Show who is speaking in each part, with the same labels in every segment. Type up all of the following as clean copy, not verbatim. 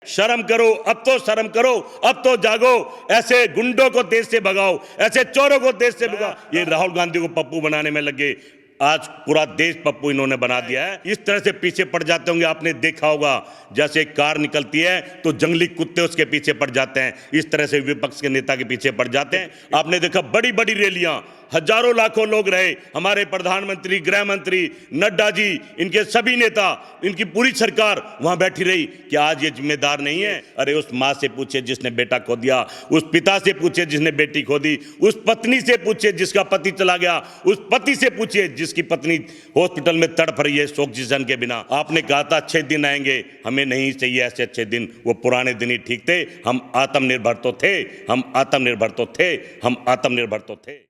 Speaker 1: शर्म करो, अब तो शर्म करो, अब तो जागो। ऐसे गुंडों को देश से भगाओ, ऐसे चोरों को देश से भगाओ। ये राहुल गांधी को पप्पू बनाने में लगे, आज पूरा देश पप्पू इन्होंने बना दिया है। इस तरह से पीछे पड़ जाते होंगे, आपने देखा होगा, जैसे कार निकलती है तो जंगली कुत्ते उसके पीछे पड़ जाते हैं, इस तरह से विपक्ष के नेता के पीछे पड़ जाते हैं। आपने देखा बड़ी बड़ी रैलियां, हजारों लाखों लोग रहे, हमारे प्रधानमंत्री, गृह मंत्री, नड्डा जी, इनके सभी नेता, इनकी पूरी सरकार वहां बैठी रही। कि आज ये जिम्मेदार नहीं है? अरे उस माँ से पूछे जिसने बेटा खो दिया, उस पिता से पूछे जिसने बेटी खो दी, उस पत्नी से पूछे जिसका पति चला गया, उस पति से पूछे जिसकी पत्नी हॉस्पिटल में तड़प रही है ऑक्सीजन के बिना। आपने कहा था अच्छे दिन आएंगे, हमें नहीं चाहिए ऐसे अच्छे दिन, वो पुराने दिन ही ठीक थे। हम आत्मनिर्भर तो थे, हम आत्मनिर्भर तो थे, हम आत्मनिर्भर तो थे।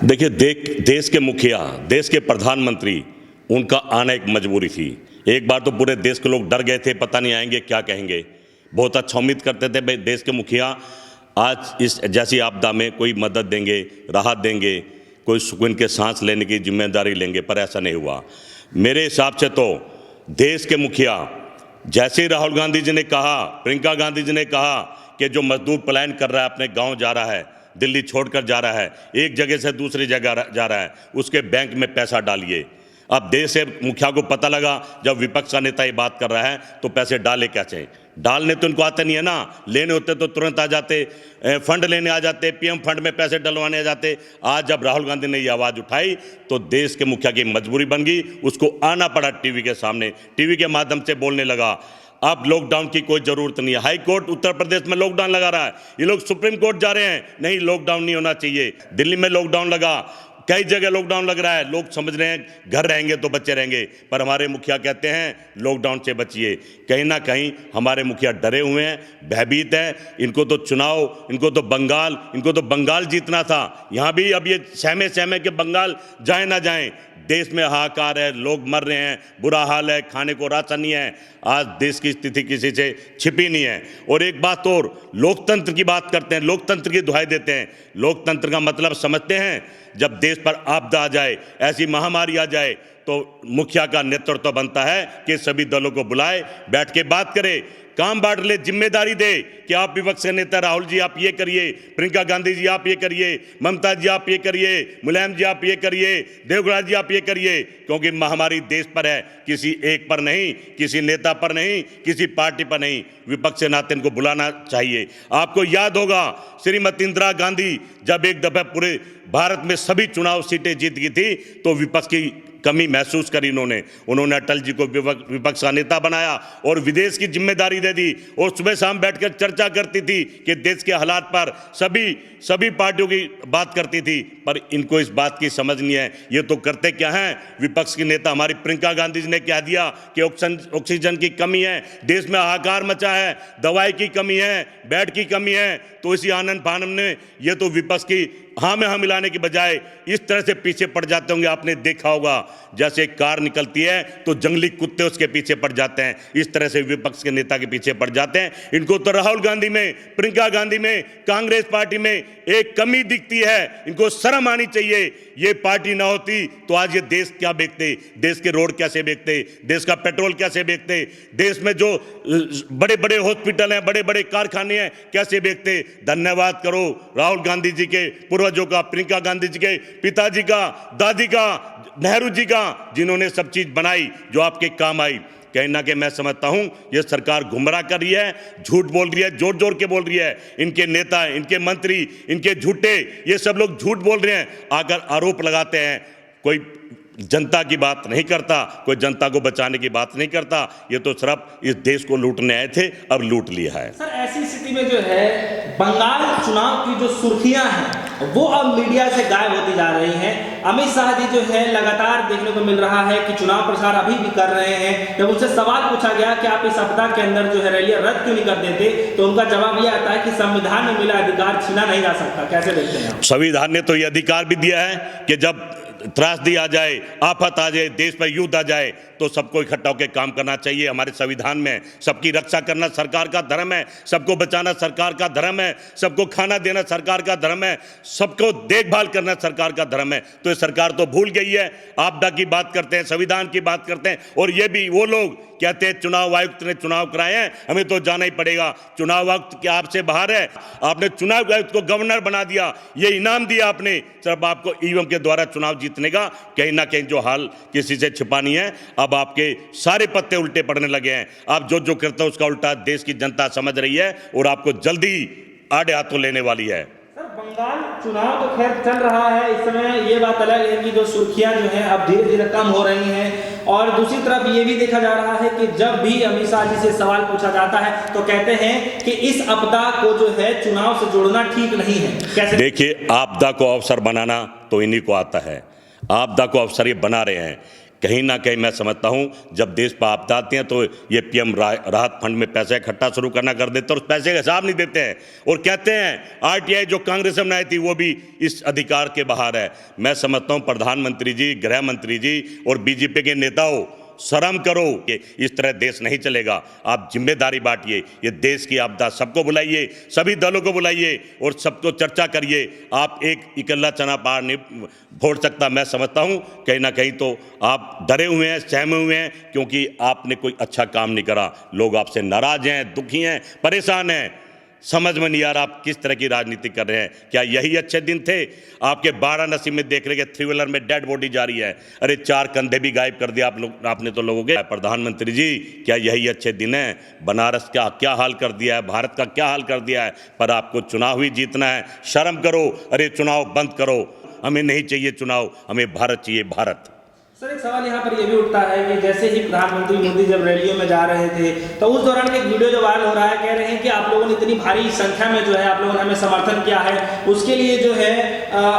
Speaker 1: देखिए, देश के मुखिया, देश के प्रधानमंत्री, उनका आना एक मजबूरी थी। एक बार तो पूरे देश के लोग डर गए थे, पता नहीं आएंगे क्या कहेंगे। बहुत अच्छा उम्मीद करते थे भाई देश के मुखिया आज इस जैसी आपदा में कोई मदद देंगे, राहत देंगे, कोई सुकून के सांस लेने की जिम्मेदारी लेंगे, पर ऐसा नहीं हुआ। मेरे हिसाब से तो देश के मुखिया, जैसे राहुल गांधी जी ने कहा, प्रियंका गांधी जी ने कहा कि जो मजदूर पलायन कर रहा है, अपने गाँव जा रहा है, दिल्ली छोड़कर जा रहा है, एक जगह से दूसरी जगह जा रहा है, उसके बैंक में पैसा डालिए। अब देश के मुखिया को पता लगा जब विपक्ष का नेता ये बात कर रहा है तो पैसे डाले कैसे? डालने तो उनको आते नहीं है ना, लेने होते तो तुरंत आ जाते, फंड लेने आ जाते, पीएम फंड में पैसे डलवाने आ जाते। आज जब राहुल गांधी ने ये आवाज़ उठाई तो देश के मुखिया की मजबूरी बन गई, उसको आना पड़ा टीवी के सामने, टीवी के माध्यम से बोलने लगा। अब लॉकडाउन की कोई जरूरत नहीं है। हाई कोर्ट उत्तर प्रदेश में लॉकडाउन लगा रहा है, ये लोग सुप्रीम कोर्ट जा रहे हैं, नहीं लॉकडाउन नहीं होना चाहिए। दिल्ली में लॉकडाउन लगा, कई जगह लॉकडाउन लग रहा है, लोग समझ रहे हैं घर रहेंगे तो बच्चे रहेंगे, पर हमारे मुखिया कहते हैं लॉकडाउन से बचिए। कहीं ना कहीं हमारे मुखिया डरे हुए हैं, भयभीत हैं। इनको तो चुनाव, इनको तो बंगाल जीतना था। यहाँ भी अब ये सहमे के बंगाल जाए ना जाए। देश में हाहाकार है, लोग मर रहे हैं, बुरा हाल है, खाने को राशन नहीं है। आज देश की स्थिति किसी से छिपी नहीं है। और एक बात और, लोकतंत्र की बात करते हैं, लोकतंत्र की दुहाई देते हैं। लोकतंत्र का मतलब समझते हैं? जब देश पर आपदा आ जाए, ऐसी महामारी आ जाए, तो मुखिया का नेतृत्व बनता है कि सभी दलों को बुलाए, बैठ के बात करे, काम बांट ले, जिम्मेदारी दे कि आप विपक्ष के नेता राहुल जी आप ये करिए, प्रियंका गांधी जी आप ये करिए, ममता जी आप ये करिए, मुलायम जी आप ये करिए, देवगौड़ा जी आप ये करिए। क्योंकि महामारी देश पर है, किसी एक पर नहीं, किसी नेता पर नहीं, किसी पार्टी पर नहीं। विपक्ष के नाते इनको बुलाना चाहिए। आपको याद होगा श्रीमती इंदिरा गांधी जब एक दफे पूरे भारत में सभी चुनाव सीटें जीत गई थी तो विपक्ष की कमी महसूस करी उन्होंने अटल जी को विपक्ष का नेता बनाया और विदेश की जिम्मेदारी दे दी, और सुबह शाम बैठकर चर्चा करती थी कि देश के हालात पर सभी पार्टियों की बात करती थी। पर इनको इस बात की समझ नहीं है। ये तो करते क्या हैं? विपक्ष की नेता हमारी प्रियंका गांधी जी ने कह दिया कि ऑक्सीजन की कमी है, देश में हाहाकार मचा है, दवाई की कमी है, बेड की कमी है। तो इसी आनंद फानम ने ये तो विपक्ष की हाँ में हाँ मिलाने की बजाय इस तरह से पीछे पड़ जाते होंगे। आपने देखा होगा जैसे कार निकलती है तो जंगली कुत्ते उसके पीछे पड़ जाते हैं, इस तरह से विपक्ष के नेता के पीछे पड़ जाते हैं। इनको तो राहुल गांधी में, प्रियंका गांधी में, कांग्रेस पार्टी में एक कमी दिखती है। इनको शर्म आनी चाहिए। ये पार्टी ना होती तो आज ये देश क्या बेचते, देश के रोड कैसे बेचते, देश का पेट्रोल कैसे बेचते, देश में जो बड़े बड़े हॉस्पिटल हैं, बड़े बड़े कारखाने हैं, कैसे बेचते। धन्यवाद करो राहुल गांधी जी के पूर्वजों का, प्रियंका गांधी जी के पिताजी का, दादी का, नेहरू जी का, जिन्होंने सब चीज बनाई जो आपके काम आई। कहीं ना कहीं मैं समझता हूं ये सरकार गुमराह कर रही है, झूठ बोल रही है, जोर जोर के बोल रही है। इनके नेता, इनके मंत्री, इनके झूठे, ये सब लोग झूठ बोल रहे हैं, आकर आरोप लगाते हैं। कोई जनता की बात नहीं करता, कोई जनता को बचाने की बात नहीं करता। ये तो सिर्फ इस देश को लूटने आए थे, अब लूट लिया है।
Speaker 2: सर ऐसी स्थिति में जो है बंगाल चुनाव की जो सुर्खियां हैं वो अब मीडिया से गायब होती जा रही हैं। अमित शाह जी जो है लगातार देखने को मिल रहा है कि चुनाव प्रचार अभी भी कर रहे हैं। जब उनसे सवाल पूछा गया कि आप इस आपदा के अंदर जो है रैलियां रद्द क्यों नहीं कर देते, तो उनका जवाब यह आता है कि संविधान में मिला अधिकार छीना नहीं जा सकता। कैसे देखते हैं?
Speaker 1: संविधान ने तो ये अधिकार भी दिया है कि जब त्रासदी आ जाए, आफत आ जाए, देश पर युद्ध आ जाए तो सबको इकट्ठा होकर काम करना चाहिए। हमारे संविधान में सबकी रक्षा करना सरकार का धर्म है, सबको बचाना सरकार का धर्म है, सबको खाना देना सरकार का धर्म है, सबको देखभाल करना सरकार का धर्म है। तो ये सरकार तो भूल गई है। आपदा की बात करते हैं, संविधान की बात करते हैं, और ये भी वो लोग कहते हैं चुनाव आयुक्त ने चुनाव कराए हैं, हमें तो जाना ही पड़ेगा। चुनाव आयुक्त क्या आपसे बाहर है? आपने चुनाव आयुक्त को गवर्नर बना दिया, ये इनाम दिया आपने सिर्फ आपको ईवीएम के द्वारा चुनाव जीतने का। कहीं ना कहीं जो हाल किसी से छिपानी है, अब आपके सारे पत्ते उल्टे पड़ने लगे हैं। आप जो जो करते हो उसका उल्टा देश की जनता समझ रही है और आपको जल्दी आड़े हाथों लेने वाली है।
Speaker 2: सर, बंगाल चुनाव तो खैर चल रहा है इस समय, ये बात अलग है कि जो सुर्खियां जो हैं अब धीरे धीरे कम हो रही हैं, और दूसरी तरफ ये भी देखा जा रहा है कि जब भी अमित शाह जी से सवाल पूछा जाता है तो कहते हैं कि इस आपदा को जो है चुनाव से जोड़ना ठीक नहीं है। कैसे? देखिए,
Speaker 1: आपदा को अवसर बनाना तो इन्हीं को आता है, आपदा को अवसर ये बना रहे हैं। कहीं ना कहीं मैं समझता हूं जब देश पर आपदा आती हैं तो ये पीएम राहत फंड में पैसा इकट्ठा शुरू करना कर देते हैं और उस पैसे का हिसाब नहीं देते हैं और कहते हैं आरटीआई जो कांग्रेस ने बनाई थी वो भी इस अधिकार के बाहर है। मैं समझता हूं प्रधानमंत्री जी, गृह मंत्री जी और बीजेपी के नेताओं, शर्म करो कि इस तरह देश नहीं चलेगा। आप जिम्मेदारी बांटिए, ये देश की आपदा सबको बुलाइए, सभी दलों को बुलाइए और सबको चर्चा करिए। आप एक इकल्ला चना पार नहीं फोड़ सकता। मैं समझता हूं कहीं ना कहीं तो आप डरे हुए हैं, सहमे हुए हैं, क्योंकि आपने कोई अच्छा काम नहीं करा। लोग आपसे नाराज हैं, दुखी हैं, परेशान हैं। समझ में नहीं आ रहा आप किस तरह की राजनीति कर रहे हैं। क्या यही अच्छे दिन थे? आपके वाराणसी में देख रहे कि 3 व्हीलर में डेड बॉडी जा रही है। अरे 4 कंधे भी गायब कर दिया आपने तो लोगों के। प्रधानमंत्री जी, क्या यही अच्छे दिन है? बनारस का क्या हाल कर दिया है, भारत का क्या हाल कर दिया है, पर आपको चुनाव ही जीतना है। शर्म करो। अरे चुनाव बंद करो, हमें नहीं चाहिए चुनाव, हमें भारत चाहिए, भारत।
Speaker 2: सर, एक सवाल यहाँ पर यह भी उठता है कि जैसे ही प्रधानमंत्री मोदी जब रैलियों में जा रहे थे तो उस दौरान एक वीडियो जो वायरल हो रहा है, कह रहे हैं कि आप लोगों ने इतनी भारी संख्या में जो है आप लोगों ने हमें समर्थन किया है, उसके लिए जो है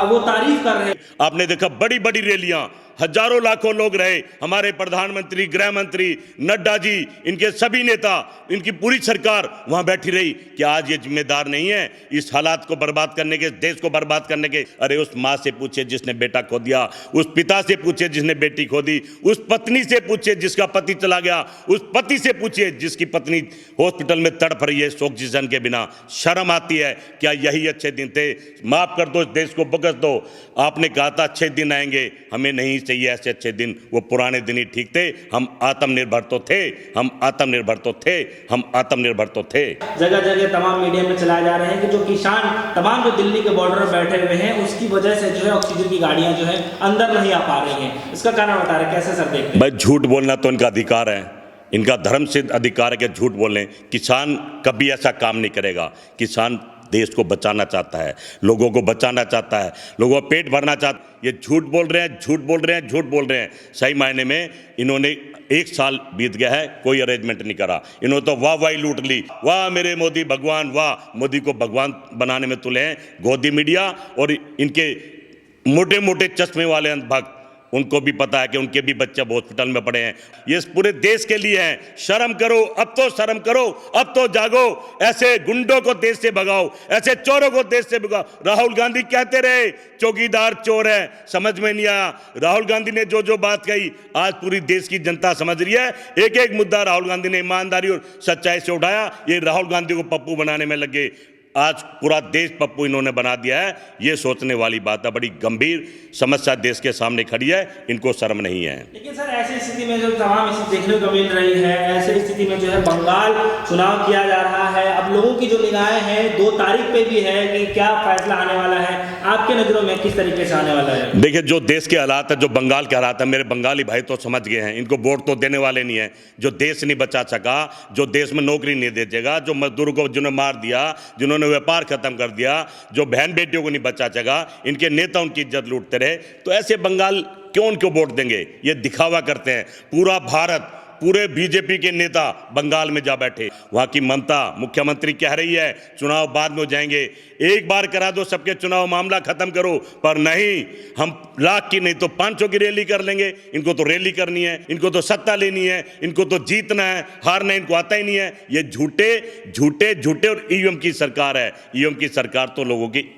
Speaker 2: वो तारीफ कर रहे हैं।
Speaker 1: आपने देखा बड़ी बड़ी रैलियां, हजारों लाखों लोग रहे, हमारे प्रधानमंत्री, गृह मंत्री, नड्डा जी, इनके सभी नेता, इनकी पूरी सरकार वहां बैठी रही। क्या आज ये जिम्मेदार नहीं है इस हालात को बर्बाद करने के, देश को बर्बाद करने के? अरे उस माँ से पूछे जिसने बेटा खो दिया, उस पिता से पूछे जिसने बेटी खो दी, उस पत्नी से पूछे जिसका पति चला गया, उस पति से पूछे जिसकी पत्नी हॉस्पिटल में तड़प रही है ऑक्सीजन के बिना। शर्म आती है। क्या यही अच्छे दिन थे? माफ कर दो, देश को बख्श दो। आपने कहा था अच्छे दिन आएंगे, हमें नहीं चाहिए ऐसे अच्छे दिन। वो पुराने दिन ही ठीक थे। हम आत्मनिर्भर तो थे, हम आत्मनिर्भर तो थे, हम आत्मनिर्भर तो थे।
Speaker 2: जगह जगह तमाम मीडिया में चलाए जा रहे हैं कि जो किसान तमाम जो दिल्ली के बॉर्डर पर बैठे हुए हैं उसकी वजह से जो है ऑक्सीजन की गाड़ियां जो है अंदर नहीं आ पा रही हैं। इसका कारण बता रहे, कैसे सर देखते हैं?
Speaker 1: भाई, झूठ बोलना तो इनका अधिकार है, इनका धर्म सिद्ध अधिकार है कि झूठ बोलें। किसान कभी ऐसा काम नहीं करेगा। किसान देश को बचाना चाहता है, लोगों को बचाना चाहता है, लोगों का पेट भरना चाहता है। ये झूठ बोल रहे हैं, झूठ बोल रहे हैं, झूठ बोल रहे हैं। सही मायने में इन्होंने 1 साल बीत गया है, कोई अरेंजमेंट नहीं करा। इन्होंने तो वाह वाही लूट ली। वाह मेरे मोदी भगवान, वाह। मोदी को भगवान बनाने में तुले हैं गोदी मीडिया और इनके मोटे मोटे चश्मे वाले अंधभक्त। उनको भी पता है कि उनके भी बच्चे हॉस्पिटल में पड़े हैं। ये पूरे देश के लिए हैं। शर्म करो, अब तो शर्म करो, अब तो जागो। ऐसे गुंडों को देश से भगाओ, ऐसे चोरों को देश से भगाओ। राहुल गांधी कहते रहे चौकीदार चोर है, समझ में नहीं आया। राहुल गांधी ने जो जो बात कही आज पूरी देश की जनता समझ रही है। एक एक मुद्दा राहुल गांधी ने ईमानदारी और सच्चाई से उठाया। ये राहुल गांधी को पप्पू बनाने में लगे। आज पूरा देश पप्पू इन्होंने बना दिया है। ये सोचने वाली बात है। बड़ी गंभीर समस्या देश के सामने खड़ी है, इनको शर्म नहीं है।
Speaker 2: लेकिन सर, ऐसी स्थिति में जो तमाम स्थिति देखने को मिल रही है, ऐसी स्थिति में जो है बंगाल चुनाव किया जा रहा है। अब लोगों की जो निगाहें हैं 2 तारीख पे भी है कि क्या फैसला आने वाला है। आपके नजरों में किस तरीके से आने वाला है?
Speaker 1: देखिए, जो देश के हालात है, जो बंगाल के हालात है, मेरे बंगाली भाई तो समझ गए हैं। इनको वोट तो देने वाले नहीं है। जो देश नहीं बचा सका, जो देश में नौकरी नहीं दे देगा, जो मजदूरों को जिन्होंने मार दिया, जिन्होंने व्यापार खत्म कर दिया, जो बहन बेटियों को नहीं बचा सका, इनके नेता उनकी इज्जत लूटते रहे, तो ऐसे बंगाल क्यों उनको वोट देंगे? ये दिखावा करते हैं। पूरा भारत, पूरे बीजेपी के नेता बंगाल में जा बैठे। वहां की ममता मुख्यमंत्री कह रही है चुनाव बाद में हो जाएंगे, एक बार करा दो सबके चुनाव, मामला खत्म करो। पर नहीं, हम लाख की नहीं तो 500 की रैली कर लेंगे। इनको तो रैली करनी है, इनको तो सत्ता लेनी है, इनको तो जीतना है, हारना इनको आता ही नहीं है। ये झूठे झूठे झूठे और ईवीएम की सरकार है। ईवीएम की सरकार तो लोगों की